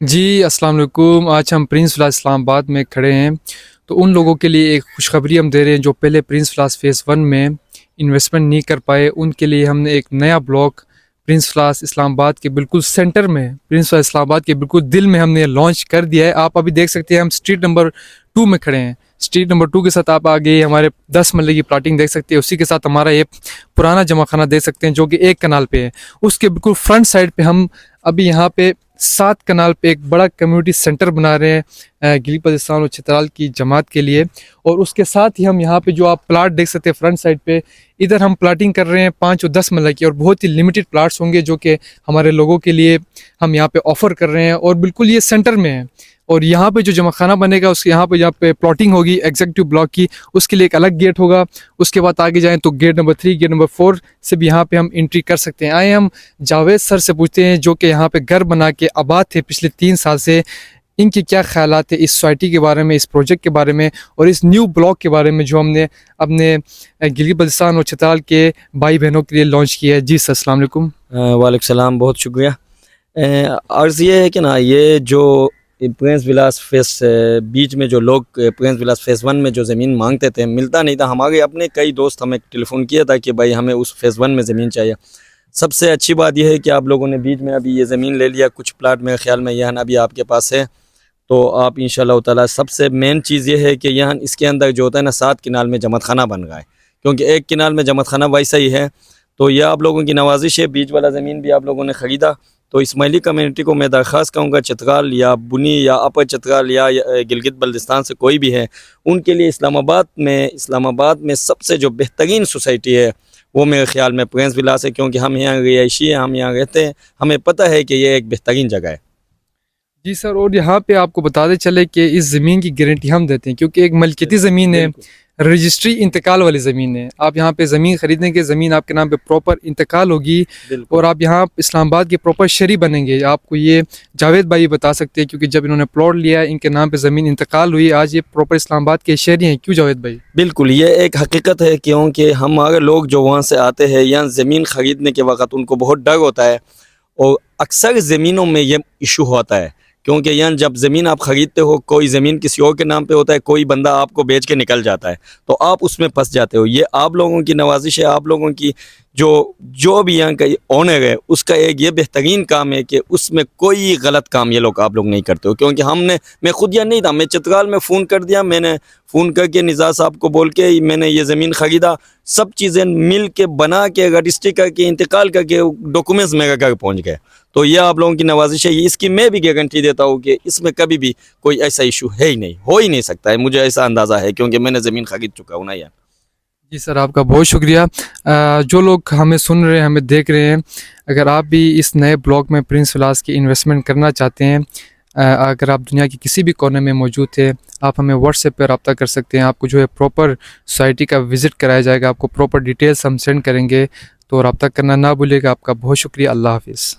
जी, अस्सलाम वालेकुम। आज हम प्रिंस विलास इस्लामाबाद में खड़े हैं। तो उन लोगों के लिए एक खुशखबरी हम दे रहे हैं जो पहले प्रिंस विलास फ़ेज़ 1 में इन्वेस्टमेंट नहीं कर पाए। उनके लिए हमने एक नया ब्लॉक प्रिंस विलास इस्लामाबाद के बिल्कुल सेंटर में, प्रिंस विलास इस्लामाबाद के बिल्कुल दिल में हमने लॉन्च कर दिया है। आप अभी देख सकते हैं हम स्ट्रीट नंबर 2 में खड़े हैं। स्ट्रीट नंबर 2 के साथ आप आगे हमारे 10 मरले की प्लॉटिंग देख सकते हैं। उसी के साथ हमारा ये पुराना जमा खाना देख सकते हैं जो कि एक कनाल पे है। उसके बिल्कुल फ्रंट साइड पे हम अभी यहाँ पे 7 कनाल पे एक बड़ा कम्युनिटी सेंटर बना रहे हैं गिली बल्तिस्तान और चित्राल की जमात के लिए। और उसके साथ ही हम यहाँ पे जो आप प्लाट देख सकते हैं फ्रंट साइड पे, इधर हम प्लाटिंग कर रहे हैं 5 और 10 मरला की, और बहुत ही लिमिटेड प्लाट्स होंगे जो कि हमारे लोगों के लिए हम यहाँ पे ऑफ़र कर रहे हैं। और बिल्कुल ये सेंटर में है। और यहाँ पे जो जमा खाना बनेगा उसके यहाँ पे प्लॉटिंग होगी एग्जीक्यूटिव ब्लॉक की, उसके लिए एक अलग गेट होगा। उसके बाद आगे जाएं तो गेट नंबर 3, गेट नंबर 4 से भी यहाँ पे हम एंट्री कर सकते हैं। आए हम जावेद सर से पूछते हैं जो कि यहाँ पे घर बना के आबाद थे पिछले 3 साल से, इनके क्या ख्यालात है इस सोसाइटी के बारे में, इस प्रोजेक्ट के बारे में और इस न्यू ब्लॉक के बारे में जो हमने अपने गिली बल्तिस्तान और चित्राल के भाई बहनों के लिए लॉन्च किया है। जी सर, अस्सलाम वालेकुम। वालेकुम सलाम, बहुत शुक्रिया। अर्ज़ ये है कि ना, ये जो प्रिंस विलास फेस बीच में जो लोग प्रिंस विलास फेज़ 1 में जो ज़मीन मांगते थे, मिलता नहीं था। हमारे अपने कई दोस्त हमें टेलीफ़ोन किया था कि भाई हमें उस फेज़ 1 में ज़मीन चाहिए। सबसे अच्छी बात यह है कि आप लोगों ने बीच में अभी ये ज़मीन ले लिया। कुछ प्लाट मेरे ख्याल में यहाँ अभी आपके पास है, तो आप इंशाल्लाह ताला, सबसे मेन चीज़ ये है कि यहाँ इसके अंदर जो होता है ना, 7 किनाल में जमत खाना बन रहा है, क्योंकि 1 किनाल में जमत खाना वैसा ही है। तो यह आप लोगों की नवाजिश है। बीच वाला ज़मीन भी आप लोगों ने ख़रीदा, तो इस्माइली कम्युनिटी को मैं दरख्वास्त करूँगा, चित्राल या बुनी या अपर चित्राल या गिलगित बल्तिस्तान से कोई भी है, उनके लिए इस्लामाबाद में सबसे जो बेहतरीन सोसाइटी है वो मेरे ख्याल में प्रिंस विलास है। क्योंकि हम यहाँ रिहायशी हैं, हम यहाँ रहते हैं, हमें पता है कि ये एक बेहतरीन जगह है। जी सर, और यहाँ पे आपको बताते चले कि इस ज़मीन की गारंटी हम देते हैं, क्योंकि एक मलकियती ज़मीन है, रजिस्ट्री इंतकाल वाली ज़मीन है। आप यहाँ पे ज़मीन खरीदने के, ज़मीन आपके नाम पे प्रॉपर इंतकाल होगी और आप यहाँ इस्लामाबाद के प्रॉपर शहरी बनेंगे। आपको ये जावेद भाई बता सकते हैं, क्योंकि जब इन्होंने प्लॉट लिया इनके नाम पे ज़मीन इंतकाल हुई, आज ये प्रॉपर इस्लामाबाद के शहरी हैं। क्यों जावेद भाई? बिल्कुल, ये एक हकीकत है, क्योंकि हमारे लोग जो वहाँ से आते हैं, यहाँ ज़मीन ख़रीदने के वक़्त उनको बहुत डर होता है, और अक्सर ज़मीनों में ये इशू होता है। क्योंकि यहाँ जब ज़मीन आप ख़रीदते हो, कोई ज़मीन किसी और के नाम पे होता है, कोई बंदा आपको बेच के निकल जाता है, तो आप उसमें फंस जाते हो। ये आप लोगों की नवाजिश है, आप लोगों की जो भी यहाँ का ओनर है, उसका एक ये बेहतरीन काम है कि उसमें कोई गलत काम ये लोग आप लोग नहीं करते हो। क्योंकि मैं खुद यहाँ नहीं था, मैं चित्राल में फ़ोन कर दिया, मैंने फ़ोन करके निज़ार साहब को बोल के मैंने ये ज़मीन ख़रीदा, सब चीज़ें मिल के बना के रजिस्ट्री करके इंतकाल करके डॉक्यूमेंट्स मेरे घर पहुँच गए। तो यह आप लोगों की नवाजिश है। इसकी मैं भी गारंटी देता हूँ कि इसमें कभी भी कोई ऐसा इशू है ही नहीं, हो ही नहीं सकता है। मुझे ऐसा अंदाज़ा है, क्योंकि मैंने ज़मीन ख़रीद चुका हूँ ना यार। जी सर, आपका बहुत शुक्रिया। जो लोग हमें सुन रहे हैं, हमें देख रहे हैं, अगर आप भी इस नए ब्लॉक में प्रिंस विलास की इन्वेस्टमेंट करना चाहते हैं, अगर आप दुनिया के किसी भी कोने में मौजूद थे, आप हमें व्हाट्सएप पर रब्ता कर सकते हैं। आपको जो है प्रॉपर सोसाइटी का विज़िट कराया जाएगा, आपको प्रॉपर डिटेल्स हम सेंड करेंगे, तो रब्ता करना ना भूलिएगा। आपका बहुत शुक्रिया। अल्लाह हाफ़िज़।